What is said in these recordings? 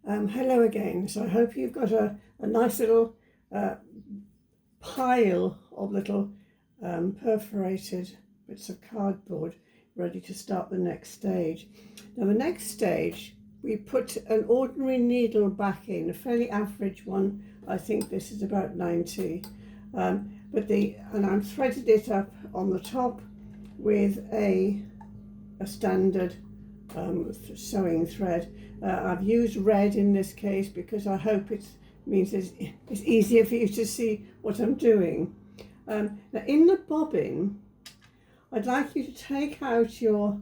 Hello again. So I hope you've got a nice little pile of little perforated bits of cardboard ready to start the next stage. Now the next stage, we put an ordinary needle back in, a fairly average one. I think this is about 90. And I'm threaded it up on the top with a standard sewing thread. I've used red in this case because I hope it means it's easier for you to see what I'm doing. Now in the bobbin, I'd like you to take out your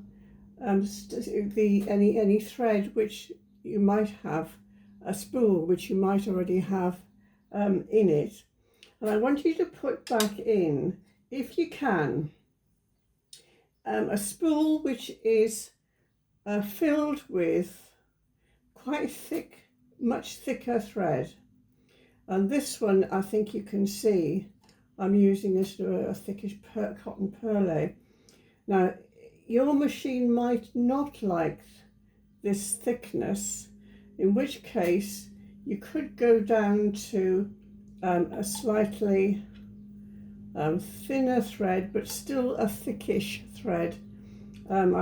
any thread which you might have, a spool which you might already have in it, and I want you to put back in, if you can, a spool which is filled with quite thick, much thicker thread. And this one, I think you can see, I'm using a thickish cotton perle. Now, your machine might not like this thickness, in which case you could go down to a slightly thinner thread, but still a thickish thread. I'm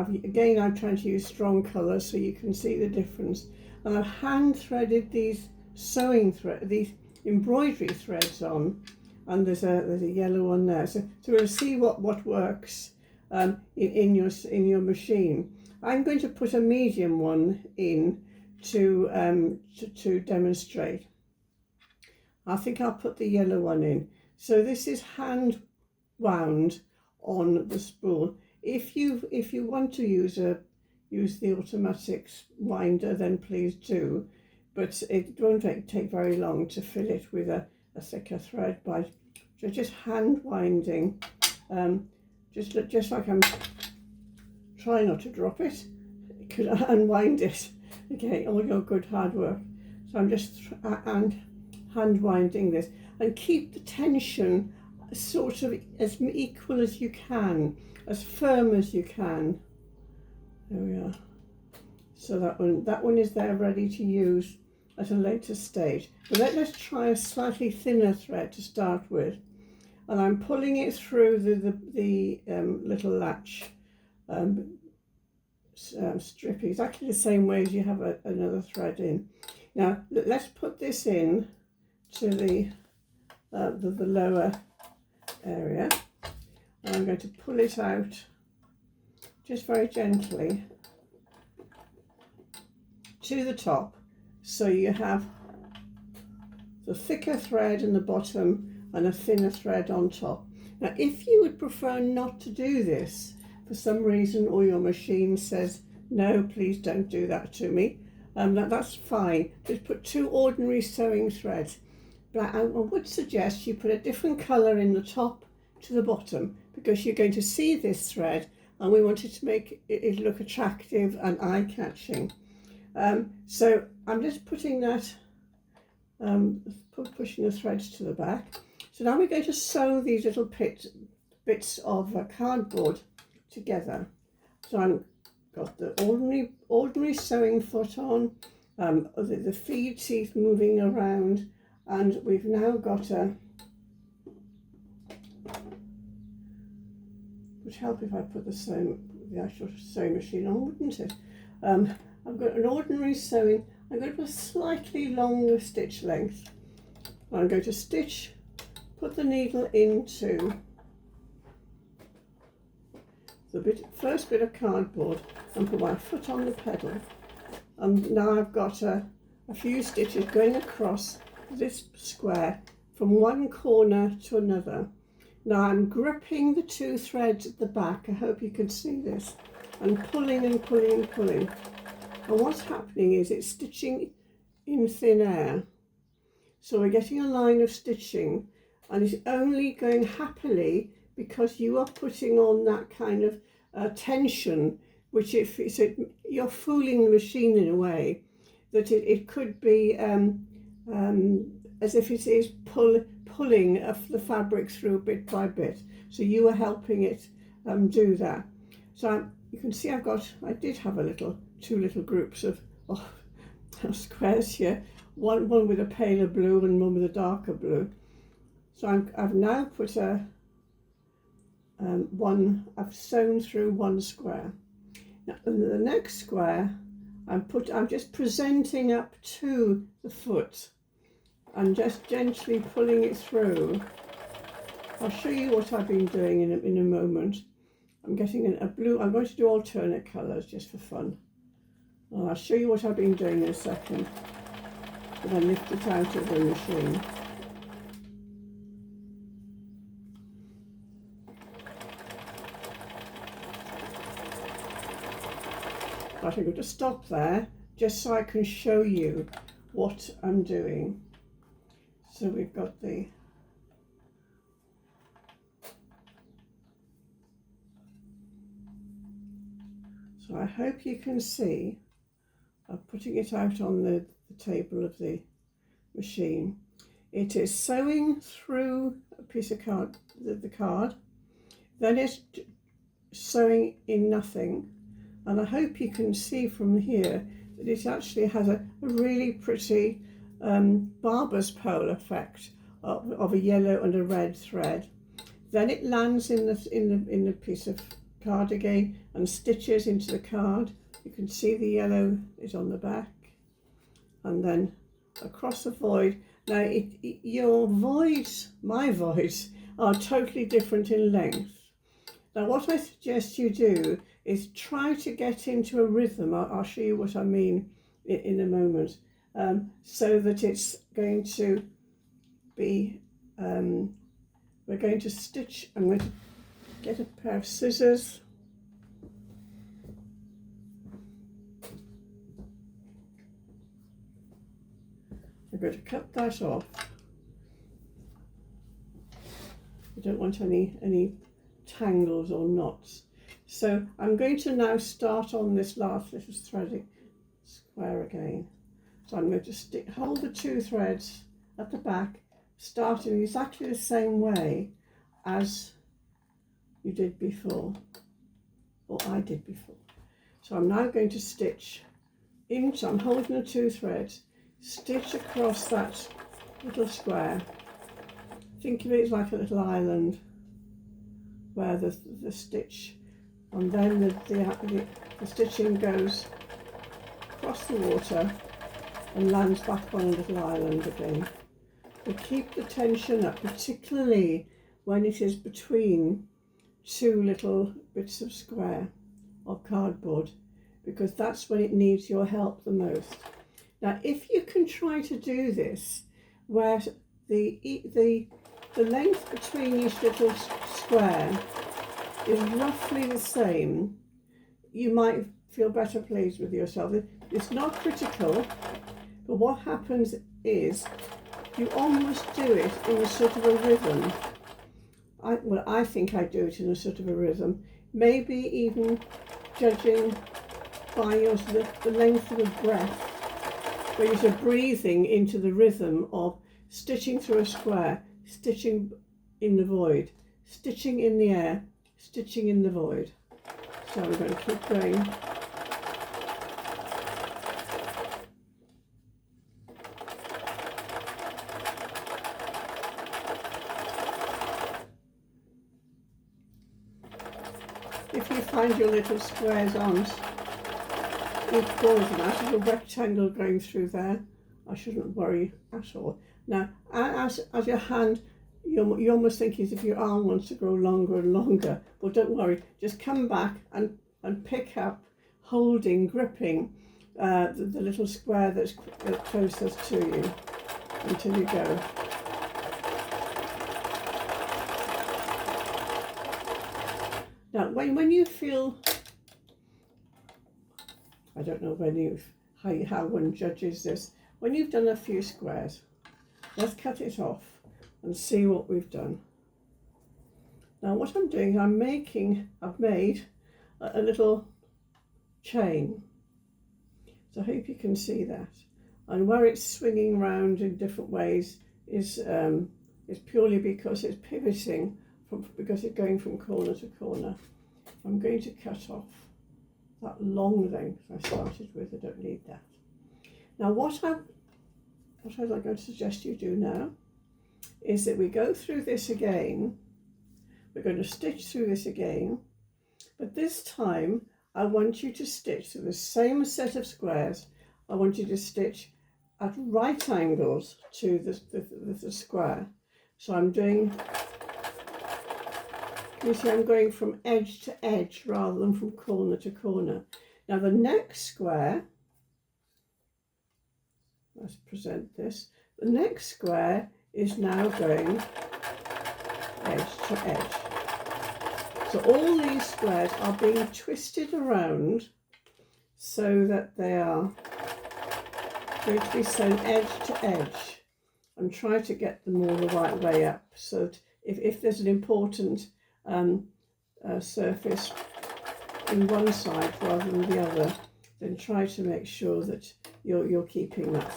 trying to use strong colours so you can see the difference. And I've hand threaded these these embroidery threads on, and there's a yellow one there. So we'll see what works in your machine. I'm going to put a medium one in to demonstrate. I think I'll put the yellow one in. So this is hand wound on the spool. If you want to use the automatic winder, then please do, but it won't take very long to fill it with a thicker thread by just hand winding, just like I'm trying not to drop it. Could unwind it. Okay, all your good hard work. So I'm just hand winding this, and keep the tension sort of as equal as you can, as firm as you can. There we are. So that one is there ready to use at a later stage. But let's try a slightly thinner thread to start with, and I'm pulling it through the little latch strip, exactly the same way as you have another thread in. Now let's put this in to the lower area, and I'm going to pull it out just very gently to the top, so you have the thicker thread in the bottom and a thinner thread on top. Now if you would prefer not to do this for some reason, or your machine says no, please don't do that to me, that's fine. Just put two ordinary sewing threads. But I would suggest you put a different colour in the top to the bottom, because you're going to see this thread and we want it to make it look attractive and eye-catching. So I'm just putting that, pushing the threads to the back. So now we're going to sew these little bits of cardboard together. So I've got the ordinary sewing foot on, the feed teeth moving around, and we've now got would help if I put the actual sewing machine on, wouldn't it? I've got an ordinary sewing. I'm going to put a slightly longer stitch length. I'm going to stitch, put the needle into the first bit of cardboard and put my foot on the pedal. And now I've got a few stitches going across this square from one corner to another. Now I'm gripping the two threads at the back. I hope you can see this, and pulling and pulling and pulling. And what's happening is it's stitching in thin air. So we're getting a line of stitching, and it's only going happily because you are putting on that kind of tension, which you're fooling the machine in a way that it could be as if it is pulling the fabric through bit by bit. So you are helping it do that. So you can see I did have two little groups of squares here, one with a paler blue and one with a darker blue. So I've now put I've sewn through one square. Now the next square, I'm just presenting up to the foot and just gently pulling it through. I'll show you what I've been doing in a moment. I'm getting a blue. I'm going to do alternate colours just for fun. And I'll show you what I've been doing in a second when I lift it out of the machine. Right, I'm going to stop there just so I can show you what I'm doing. So we've got the so I hope you can see. I'm putting it out on the table of the machine. It is sewing through a piece of card, the card, then it's sewing in nothing, and I hope you can see from here that it actually has a really pretty barber's pole effect of a yellow and a red thread. Then it lands in the piece of card again and stitches into the card. You can see the yellow is on the back, and then across the void. Now your voids, my voids, are totally different in length. Now what I suggest you do is try to get into a rhythm. I'll show you what I mean in a moment, so that it's going to be, we're going to stitch. I'm going to get a pair of scissors. I'm going to cut that off. I don't want any tangles or knots. So I'm going to now start on this last little threading square again. So I'm going to hold the two threads at the back, starting exactly the same way as you did before, or I did before. So I'm now going to stitch into, I'm holding the two threads, stitch across that little square. Think of it as like a little island where the stitch, and then the stitching goes across the water and lands back on a little island again. But keep the tension up, particularly when it is between two little bits of square or cardboard, because that's when it needs your help the most. Now, if you can try to do this where the length between each little square is roughly the same, you might feel better pleased with yourself. It's not critical, but what happens is you almost do it in a sort of a rhythm. I think I do it in a sort of a rhythm, maybe even judging by the length of the breath, where you're breathing into the rhythm of stitching through a square, stitching in the void, stitching in the air, stitching in the void. So I'm going to keep going. If you find your little squares aren't equal, there's a rectangle going through there, I shouldn't worry at all. Now, as your hand, you're almost thinking as if your arm wants to grow longer and longer. Well, don't worry, just come back and pick up, holding, gripping the little square that's closest to you until you go. Now, when you feel, I don't know how one judges this, when you've done a few squares, let's cut it off and see what we've done. Now what I'm doing, I've made a little chain. So I hope you can see that. And where it's swinging around in different ways is purely because it's pivoting, because it's going from corner to corner. I'm going to cut off that long length I started with. I don't need that. Now what I'd like to suggest you do now is that we go through this again. We're going to stitch through this again, but this time I want you to stitch through the same set of squares. I want you to stitch at right angles to the square. So I'm doing, you see I'm going from edge to edge rather than from corner to corner. Now the next square, let's present this, the next square is now going edge to edge. So all these squares are being twisted around so that they are going to be sewn edge to edge, and try to get them all the right way up, so that if there's an important surface in one side rather than the other, then try to make sure that you're keeping that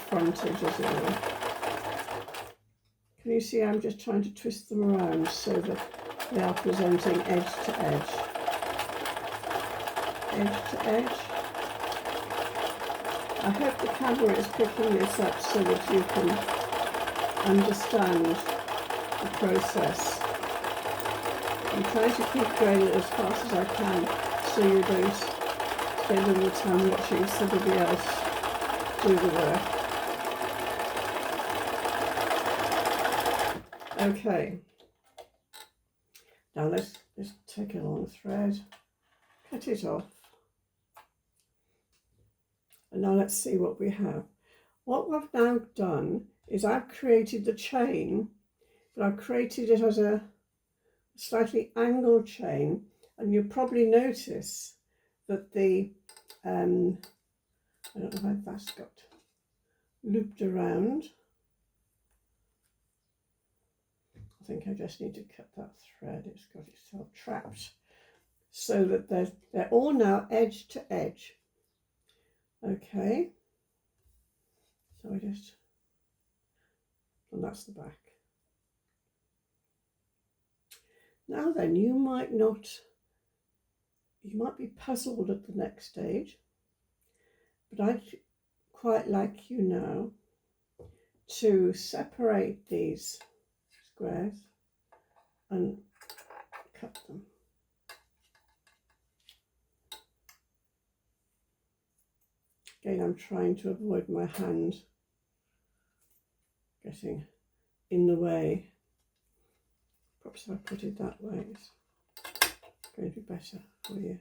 frontage, as it were. Can you see I'm just trying to twist them around so that they are presenting edge to edge. Edge to edge. I hope the camera is picking this up so that you can understand the process. I'm trying to keep going as fast as I can so you don't spend all the time watching somebody else do the work. Okay, now let's take a long thread, cut it off, and now let's see what we have. What we've now done is I've created the chain, but I've created it as a slightly angled chain, and you'll probably notice that the I don't know how that's got looped around. I think I just need to cut that thread. It's got itself trapped, so that they're all now edge to edge. Okay, so and that's the back. Now then, you might be puzzled at the next stage, but I'd quite like you now to separate these squares and cut them. Again, I'm trying to avoid my hand getting in the way. Perhaps if I put it that way, it's going to be better for you.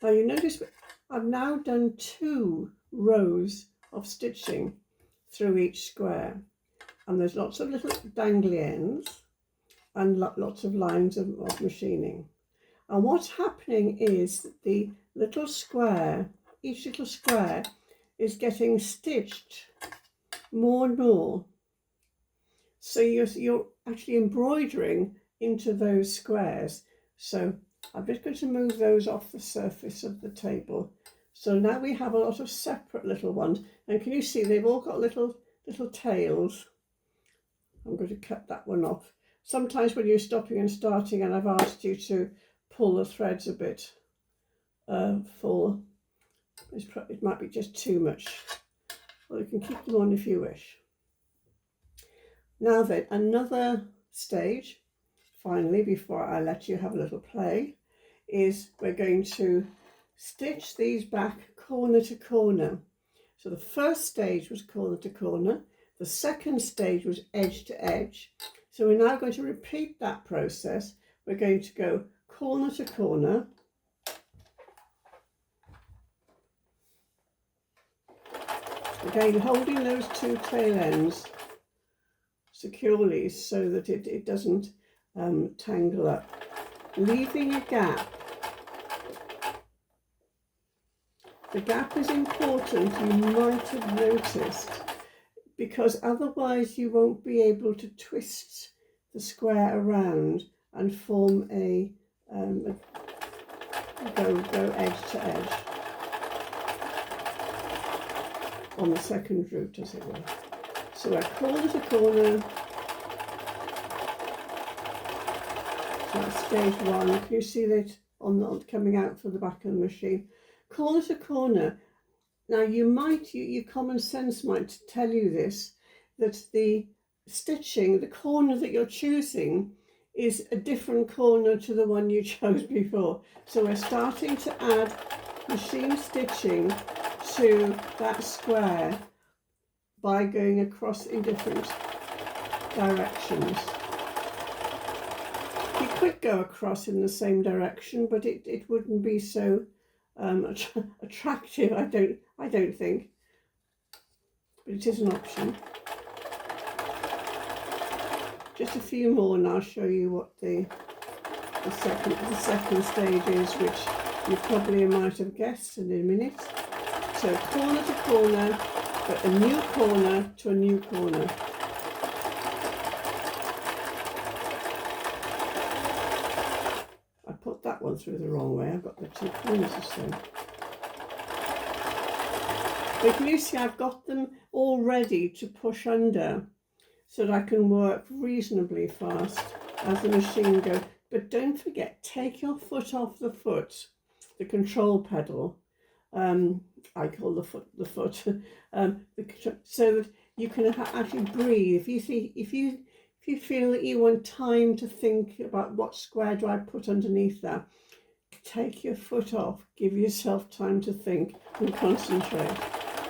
Now you notice I've now done 2 rows of stitching through each square, and there's lots of little dangly ends and lots of lines of machining. And what's happening is that the little square, each little square is getting stitched more and more. So you're actually embroidering into those squares. So I'm just going to move those off the surface of the table. So now we have a lot of separate little ones. And can you see they've all got little tails? I'm going to cut that one off. Sometimes when you're stopping and starting and I've asked you to pull the threads a bit full, it might be just too much. Well, you can keep them on if you wish. Now then, another stage, finally, before I let you have a little play, is we're going to stitch these back corner to corner. So the first stage was corner to corner, the second stage was edge to edge. So we're now going to repeat that process. We're going to go corner to corner, again holding those 2 tail ends securely so that it doesn't tangle up, leaving a gap. The gap is important, you might have noticed, because otherwise you won't be able to twist the square around and form a go edge to edge on the second route, as it were. So we're corner to corner. So that's stage 1. Can you see that coming out for the back of the machine, corner to corner. Now your common sense might tell you this, that the stitching, the corner that you're choosing is a different corner to the one you chose before. So we're starting to add machine stitching to that square by going across in different directions. You could go across in the same direction, but it wouldn't be so attractive, I don't think, but it is an option. Just a few more and I'll show you what the second stage is, which you probably might have guessed in a minute. So corner to corner, but a new corner to a new corner. I put that one through the wrong way. I've got the two corners the same. But can you see I've got them all ready to push under so that I can work reasonably fast as the machine goes. But don't forget, take your foot off the foot, the control pedal. I call the foot, so that you can actually breathe. If you feel that you want time to think about what square do I put underneath that, take your foot off, give yourself time to think and concentrate.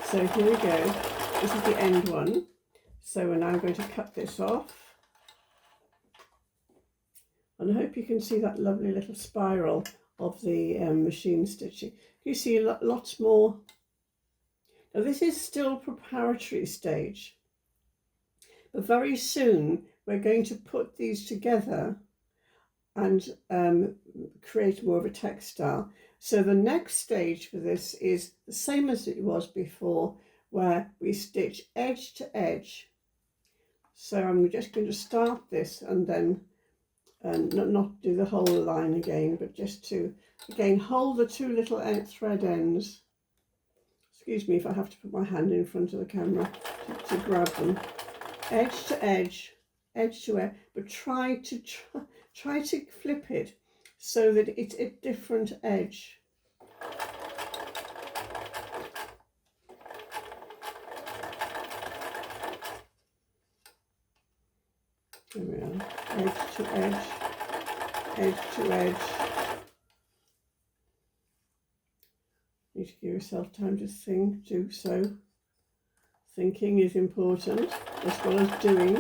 So here we go. This is the end one. So we're now going to cut this off. And I hope you can see that lovely little spiral of the machine stitching. You see lots more. Now this is still preparatory stage, but very soon we're going to put these together and create more of a textile. So the next stage for this is the same as it was before, where we stitch edge to edge. So I'm just going to start this and then not do the whole line again, but just to again hold the two little thread ends. Excuse me if I have to put my hand in front of the camera to grab them. Edge to edge, edge to edge, but try to flip it so that it's a different edge. There we are. Edge to edge, edge to edge. You need to give yourself time to think, do so. Thinking is important as well as doing.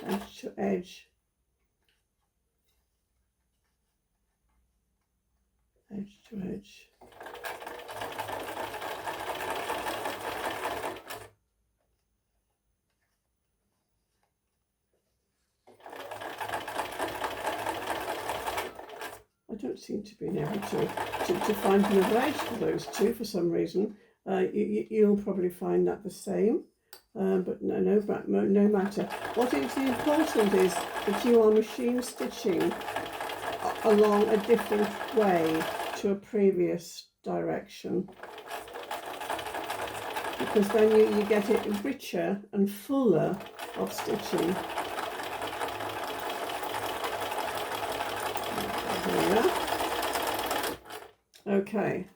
Edge to edge, edge to edge. I don't seem to be able to find another edge for those two for some reason. You'll probably find that the same, but no matter. What is important is that you are machine stitching along a different way to a previous direction, because then you get it richer and fuller of stitching. There we are. Okay.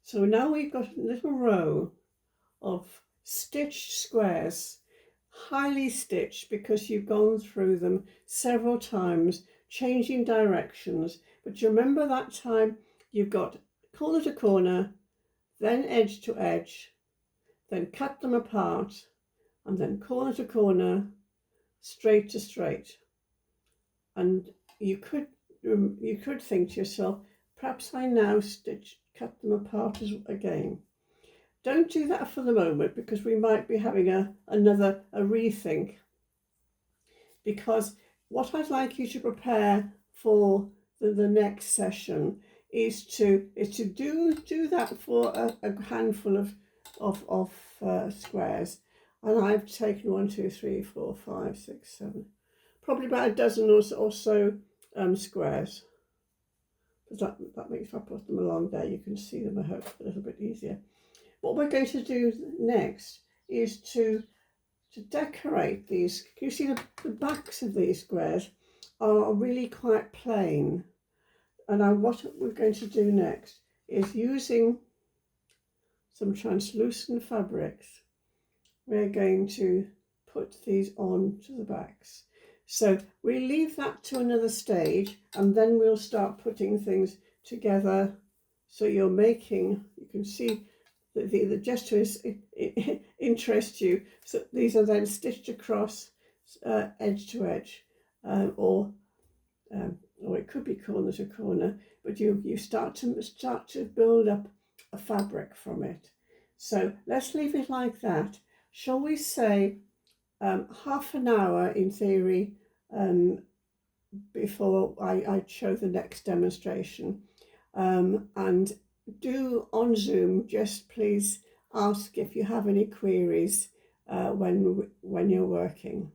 So now we've got a little row of stitched squares, highly stitched because you've gone through them several times, changing directions. But you remember that time you've got corner to corner, then edge to edge, then cut them apart, and then corner to corner, straight to straight. And you could think to yourself, perhaps I now cut them apart again. Don't do that for the moment, because we might be having a rethink. Because what I'd like you to prepare for the next session is to do that for a handful of squares. And I've taken 1, 2, 3, 4, 5, 6, 7, probably about a dozen or so squares. Because that makes, if I put them along there, you can see them, I hope, a little bit easier. What we're going to do next is to decorate these. You see the backs of these squares are really quite plain, and what we're going to do next is, using some translucent fabrics, we're going to put these on to the backs. So we leave that to another stage, and then we'll start putting things together. So you're making, you can see the gesture interests you. So these are then stitched across edge to edge, or it could be corner to corner, but you start to build up a fabric from it. So let's leave it like that. Shall we say half an hour in theory before I show the next demonstration, and do on Zoom, just please ask if you have any queries when you're working.